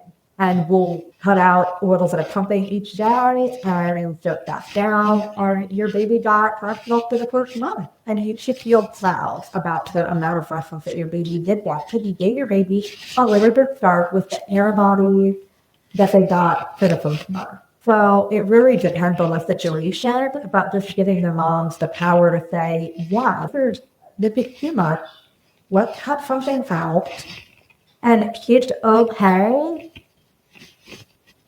And we'll cut out a little bit of pumping each day and just that down. Or your baby got breast milk for the first month. And you should feel proud about the amount of breast milk that your baby did get. Because you gave your baby a little bit start with the antibodies that they got for the first month. So it really depends on the situation, about just giving the moms the power to say, yeah, this is too much. Let's cut something out. And it's okay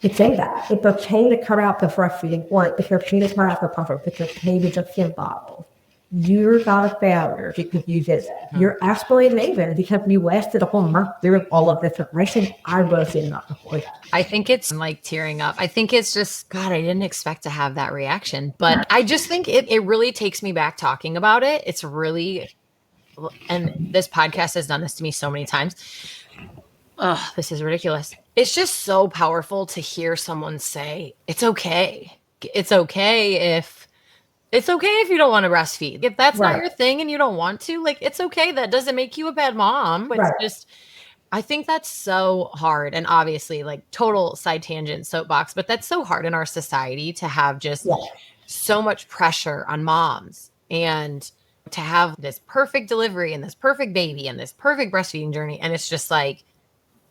to say that. It's okay to cut out the breastfeeding, or it's okay to cut out the pumper, it's okay to just give bottles. You're not a failure because you did it. You're absolutely amazing because you lasted a whole month doing all of this information. I was in that before. I think it's like tearing up. I think it's just, God, I didn't expect to have that reaction. But I just think it really takes me back talking about it. It's really, and this podcast has done this to me so many times. Oh, this is ridiculous. It's just so powerful to hear someone say, it's okay. It's okay if you don't want to breastfeed. If that's not your thing and you don't want to, like, it's okay. That doesn't make you a bad mom. It's just, I think that's so hard. And obviously, like, total side tangent soapbox, but that's so hard in our society to have just so much pressure on moms and to have this perfect delivery and this perfect baby and this perfect breastfeeding journey. And it's just like,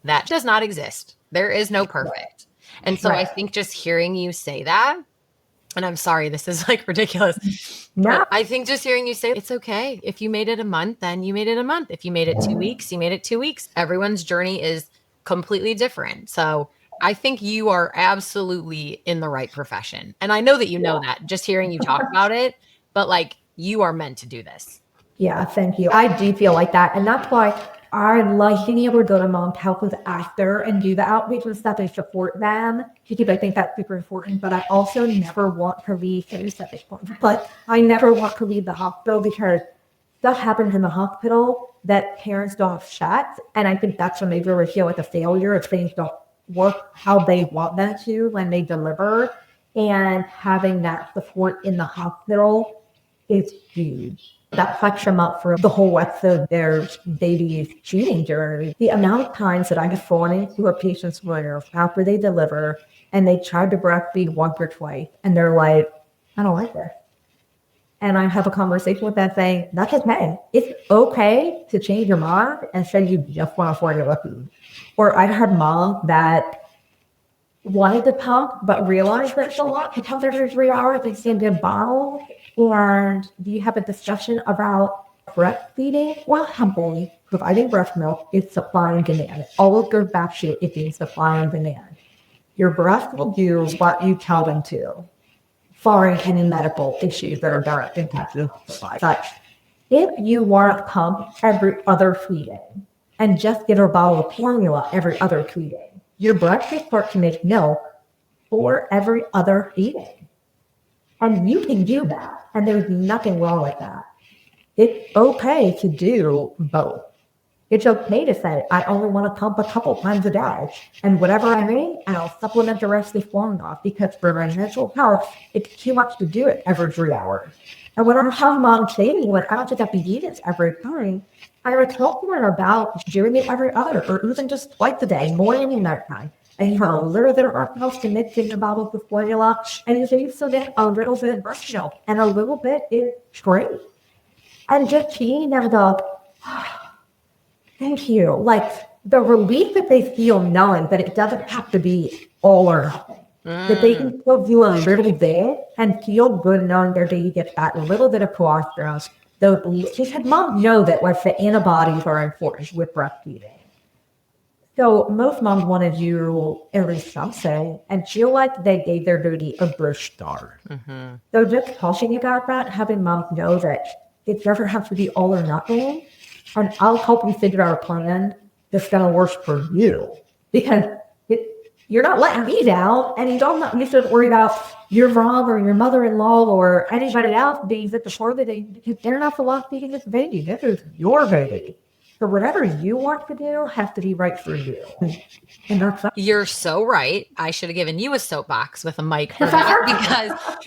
that does not exist. There is no perfect. And so I think just hearing you say that, and I'm sorry, this is like ridiculous. No. I think just hearing you say, it's okay. If you made it a month, then you made it a month. If you made it 2 weeks, you made it 2 weeks. Everyone's journey is completely different. So I think you are absolutely in the right profession. And I know that you know that just hearing you talk about it, but like, you are meant to do this. Yeah, thank you. I do feel like that. And that's why I like being able to go to mom's houses after and do the outreach and stuff and support them, because I think that's super important. But I also never want to leave but I never want to leave the hospital because stuff happens in the hospital that parents don't shut. And I think that's when they really feel like a failure if things don't work how they want them to when they deliver. And having that support in the hospital is huge. That sets them up for the whole rest of their baby's feeding journey. The amount of times that I have fallen into a patient's where after they deliver and they try to breastfeed once or twice and they're like, I don't like this. And I have a conversation with them saying, that's okay. It's okay to change your mind and say you just want to formula food. Or I've had moms that wanted to pump but realized that it's a lot to tell every 3 hours they send a bottle. Or do you have a discussion about breastfeeding? Well, humbly, providing breast milk is supply and demand. All of goes back to it being supply and demand. Your breast will do what you tell them to, barring any medical issues that are direct impacts of supply. Such, if you want to pump every other feeding and just get a bottle of formula every other feeding, your breast will start to make milk for every other feeding. And you can do that. And there's nothing wrong with that. It's okay to do both. It's okay to say, I only want to pump a couple times a day. And whatever I need, I'll supplement the rest of the formula because for my mental health, it's too much to do it every 3 hours. And when I have moms saying, when I don't just have to eat it every time, I would talk to her about doing it every other, or even just twice a day, morning and night time. And you have a little bit of earth milk to mix in the bottle with formula, and you say so that a little bit of breast milk, and a little bit is great. And just seeing them go, thank you. Like the relief that they feel knowing that it doesn't have to be all or nothing. That they can still do a little bit and feel good knowing their baby gets that little bit of colostrum. Because moms know that like the antibodies are important with breastfeeding. So most moms want to do at least something and feel like they gave their baby a good start. Mm-hmm. So just talking about that, having moms know that it doesn't have to be all or nothing, and I'll help you figure out a plan that's going to work for you. Because you're not letting me down, and you don't need to worry about your mom or your mother-in-law or anybody else being at the shore of the day because they're not the one feeding this baby. This is your baby. So whatever you want to do has to be right for you. And that's You're so right. I should have given you a soapbox with a mic for that because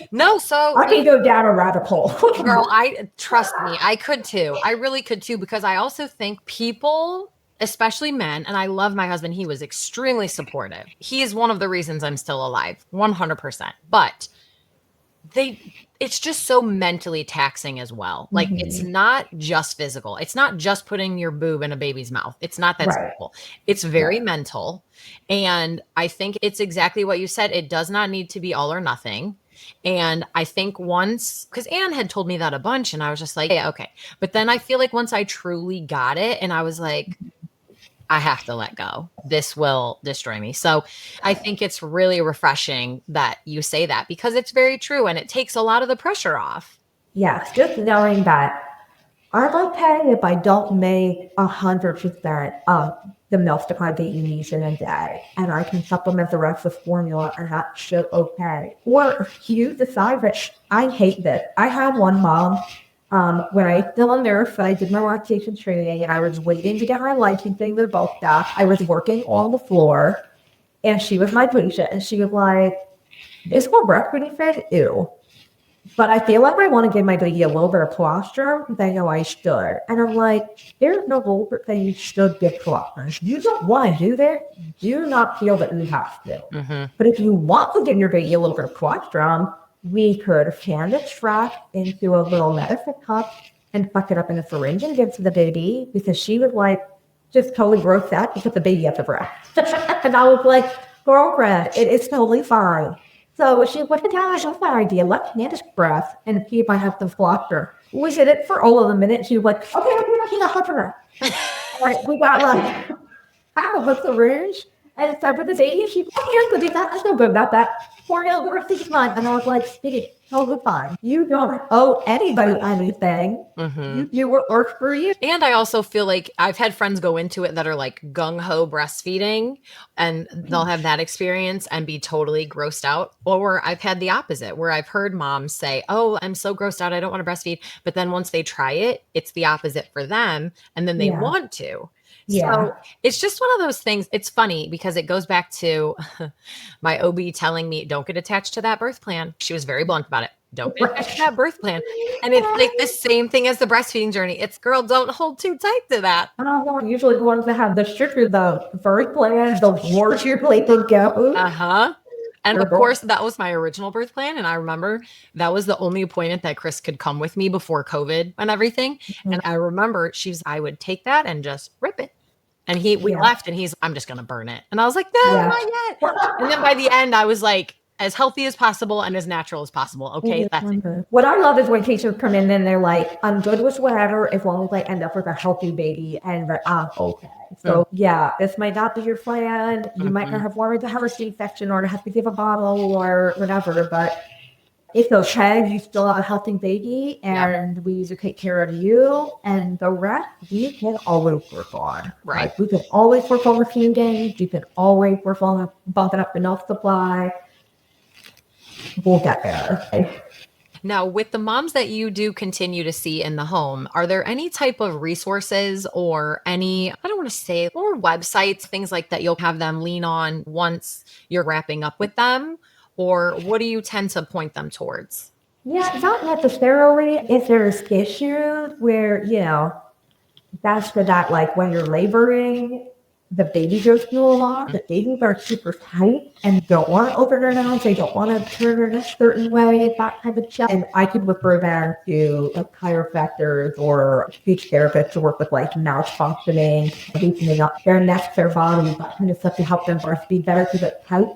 I can go down a rabbit hole. girl, trust me, I could too. I really could too, because I also think people, especially men, and I love my husband. He was extremely supportive. He is one of the reasons I'm still alive, 100%. But it's just so mentally taxing as well. Like it's not just physical. It's not just putting your boob in a baby's mouth. It's not that simple. It's very mental. And I think it's exactly what you said. It does not need to be all or nothing. And I think once, because Anne had told me that a bunch, and I was just like, yeah, okay. But then I feel like once I truly got it, and I was like, I have to let go. This will destroy me. So I think it's really refreshing that you say that, because it's very true and it takes a lot of the pressure off. Yes, just knowing that I'm okay if I don't make 100% of the milk supply that you need in a day, and I can supplement the rest with formula, and that's still okay. Or if you decide that I hate this. I had one mom when I was still a nurse, I did my lactation training, and I was waiting to get her licensing with both staff. I was working on the floor, and she was my patient, and she was like, "Is what breastfeeding fed? Ew." But I feel like I want to give my baby a little bit of colostrum. They know I should. And I'm like, there's no rule that saying you should get colostrum. If you don't want to do that, do not feel that you have to. But if you want to give your baby a little bit of colostrum, we could hand a strap into a little medicine cup and fuck it up in a syringe and give it to the baby, because she was like, just totally gross out because the baby at the breast. And I was like, girlfriend, it's totally fine. So she went down, I love that idea. Let's hand his breath and see if I have to flop her. We did it for all of a minute. She was like, okay, I'm gonna help her. All right, we got like, with the rouge. And it's time for the baby. She's like, oh, you're good. That's no good about that. We're 6 months. And I was like, speaking totally fine. You don't owe anybody anything. You work for you. And I also feel like I've had friends go into it that are like gung-ho breastfeeding, and they'll have that experience and be totally grossed out. Or I've had the opposite, where I've heard moms say, oh, I'm so grossed out, I don't want to breastfeed. But then once they try it, it's the opposite for them. And then they want to. So it's just one of those things. It's funny because it goes back to my OB telling me, don't get attached to that birth plan. She was very blunt about it. Don't get attached to that birth plan. And it's like the same thing as the breastfeeding journey. It's, girl, don't hold too tight to that. I don't know. Usually the ones that have the stricter, the birth plan, the worse your plate to go. And of course, that was my original birth plan. And I remember that was the only appointment that Chris could come with me before COVID and everything. And I remember I would take that and just rip it. And we left, and I'm just going to burn it. And I was like, no, not yet. And then by the end, I was like, as healthy as possible and as natural as possible. Okay. That's it. What I love is when patients come in and they're like, I'm good with whatever, as long as I end up with a healthy baby, and I'm okay. So this might not be your plan. You might not have wanted to have a C-section or to have to give a bottle or whatever, but it's okay. You still have a healthy baby, and we need to take care of you, and the rest we can always work on. Right. Like, we can always work on feeding. You can always work on bumping up the milk supply. We'll get there. Now, with the moms that you do continue to see in the home, are there any type of resources or any, I don't want to say, or websites, things like that you'll have them lean on once you're wrapping up with them? Or what do you tend to point them towards? Yeah, not necessarily. If there's issues where, that's for that, like when you're laboring, the baby goes through a lot. The babies are super tight and don't want to open their mouth. They don't want to turn in a certain way, that type of stuff. And I could refer them to chiropractors or speech therapists to work with like mouth functioning, loosening up their neck, their body, that kind of stuff to help them breastfeed better because it's tight.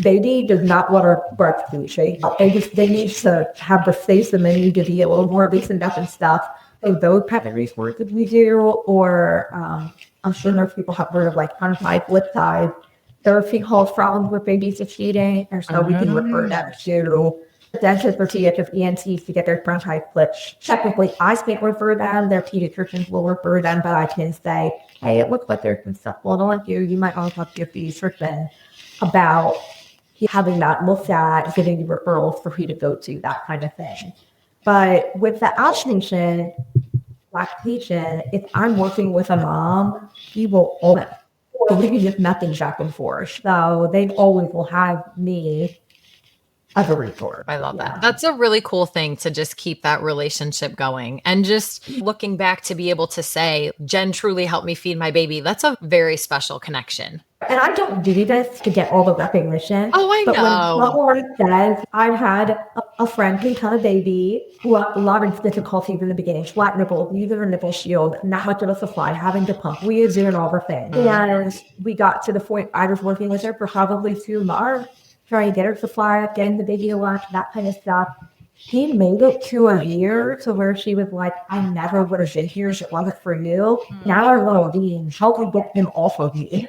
Baby does not want to breastfeed. They need to have the space, and they need to be a little more loosened up and stuff. So those kind of resources we do, or I'm sure most people have heard of like untied flip side therapy calls problems with babies succeeding, or so we can refer them to dentists or THF ENTs to get their frontal flips. Technically, I can't refer them. Their pediatricians will refer them, but I can say, hey, it looks like there's some stuff going on here. You might also have to be certain about having that looked at, getting the referrals for who to go to, that kind of thing. But with the outpatient, lactation, if I'm working with a mom, she will always, so we can just message back and forth. So they always will have me as a resource. I love that. That's a really cool thing to just keep that relationship going. And just looking back to be able to say, Jen truly helped me feed my baby. That's a very special connection. And I don't do this to get all the recognition. Oh, I but know. But when someone says, I've had a friend who had a baby who had a lot of difficulties in the beginning, flat nipples, using her nipple shield, not much of a supply, having to pump, we were doing all the things. And we got to the point I was working with her for probably 2 months, trying to get her supply, getting the baby to lunch, that kind of stuff. He made it to a year to where she was like, I never would have been here if it wasn't for you. Now I want to be, help me get him off of me.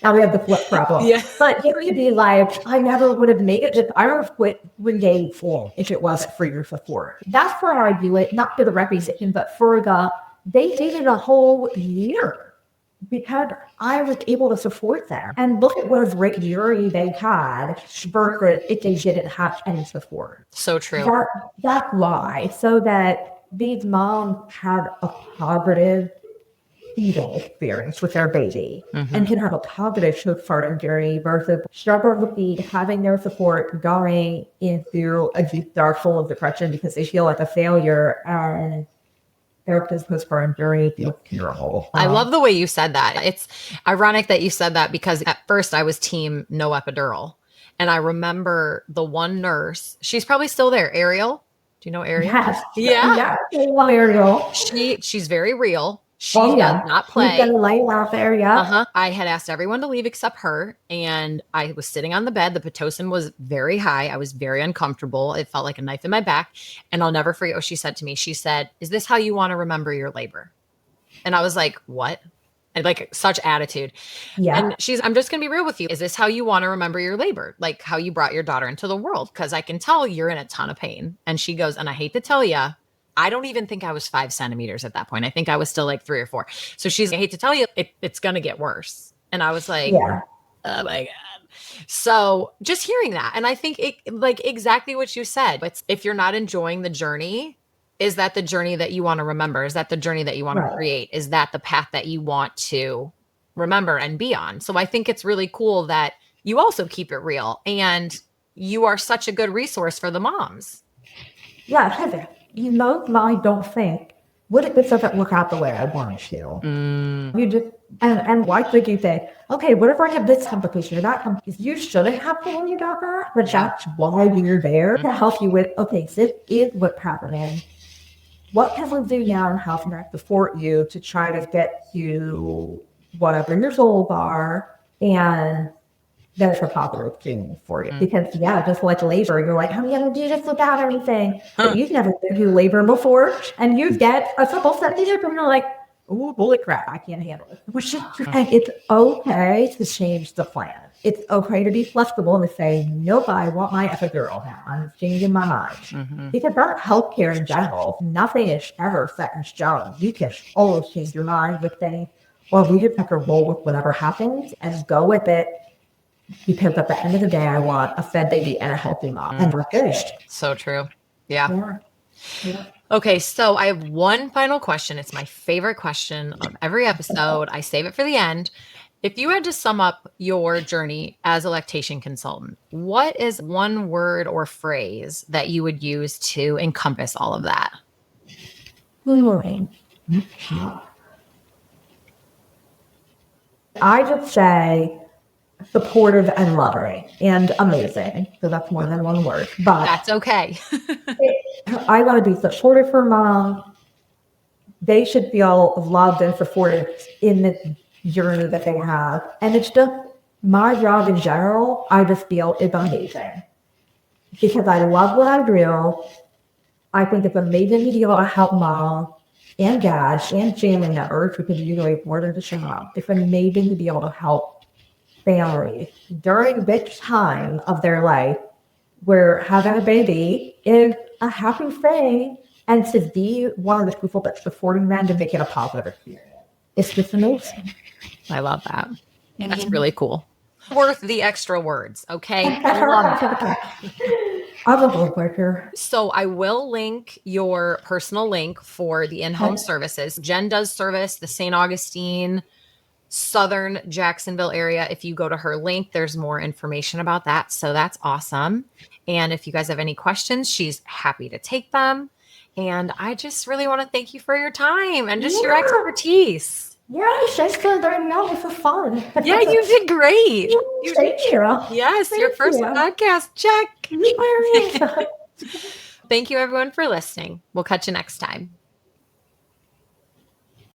Now we have the flip problem. Yeah. But he would be like, I never would have made it if I would have quit when day 4 if it wasn't for your support. That's for how I do it, not for the reputation, but for they dated a whole year because I was able to support them. And look at what a great year they had versus if they didn't have any support. So true. That's why. So that these moms had a positive fetal experience with their baby and can have a positive postpartum journey versus struggle with the having their support going into a deep dark hole of depression because they feel like a failure and therapist postpartum journey feels terrible. I love the way you said that. It's ironic that you said that because at first I was team no epidural. And I remember the one nurse, she's probably still there, Ariel. Do you know Ariel? Yes. Yeah. Well, Ariel. She's very real. She does not play. She's gonna lay out there, yeah. I had asked everyone to leave except her. And I was sitting on the bed. The Pitocin was very high. I was very uncomfortable. It felt like a knife in my back. And I'll never forget what she said to me. She said, "Is this how you want to remember your labor?" And I was like, what? And like such attitude. Yeah. And I'm just going to be real with you. Is this how you want to remember your labor? Like how you brought your daughter into the world? Because I can tell you're in a ton of pain. And she goes, and I hate to tell you, I don't even think I was 5 centimeters at that point. I think I was still like 3 or 4. So I hate to tell you, it's going to get worse. And I was like, oh my God. So just hearing that. And I think like exactly what you said, but if you're not enjoying the journey, is that the journey that you want to remember? Is that the journey that you want to create? Is that the path that you want to remember and be on? So I think it's really cool that you also keep it real and you are such a good resource for the moms. Yeah, Heather, I don't think, what if this doesn't work out the way I want it to? You just, and why could you say, okay, what if I have this complication or that complication? You shouldn't have to when you doctor, but that's why you're there to help you with, okay, this is what's happening. What can we do now and how can I support you to try to get you whatever your goals are and that's a positive thing for you. Because just like labor, you're like, I'm gonna do this without anything. But you've never been through labor before and you get a couple centimeters and you're like, oh, holy crap, I can't handle it. And it's okay to change the plan. It's okay to be flexible and to say, nope, I want my epidural now. I'm changing my mind. Because about healthcare in general, nothing is ever set in stone. You can always change your mind with things. Well, we just have to roll with whatever happens and go with it. Because at the end of the day, I want a fed baby and a healthy mom. And we're finished. So true. Yeah. Okay, so I have one final question. It's my favorite question of every episode. I save it for the end. If you had to sum up your journey as a lactation consultant, what is one word or phrase that you would use to encompass all of that? I just say supportive and loving and amazing. So that's more than one word. But that's okay. I want to be supportive for mom. They should feel loved and supported in the journey that they have. And it's just my job in general, I just feel is amazing. Because I love what I do. I think it's amazing to be able to help mom and dad and family members because usually more than just mom. It's amazing to be able to help families during this time of their life where having a baby is a happy thing and to be one of the people that's supporting them to make it a positive experience. It's just amazing. I love that. That's really cool. Worth the extra words, okay? I love it. I'll just look right here. So I will link your personal link for the in-home services. Jen does service the St. Augustine, Southern Jacksonville area. If you go to her link, there's more information about that. So that's awesome. And if you guys have any questions, she's happy to take them. And I just really want to thank you for your time and just your expertise. Yes, thanks for letting me out. This was fun. Yeah, you did great. Thank you. Yes, your first podcast. Check. Thank you, everyone, for listening. We'll catch you next time.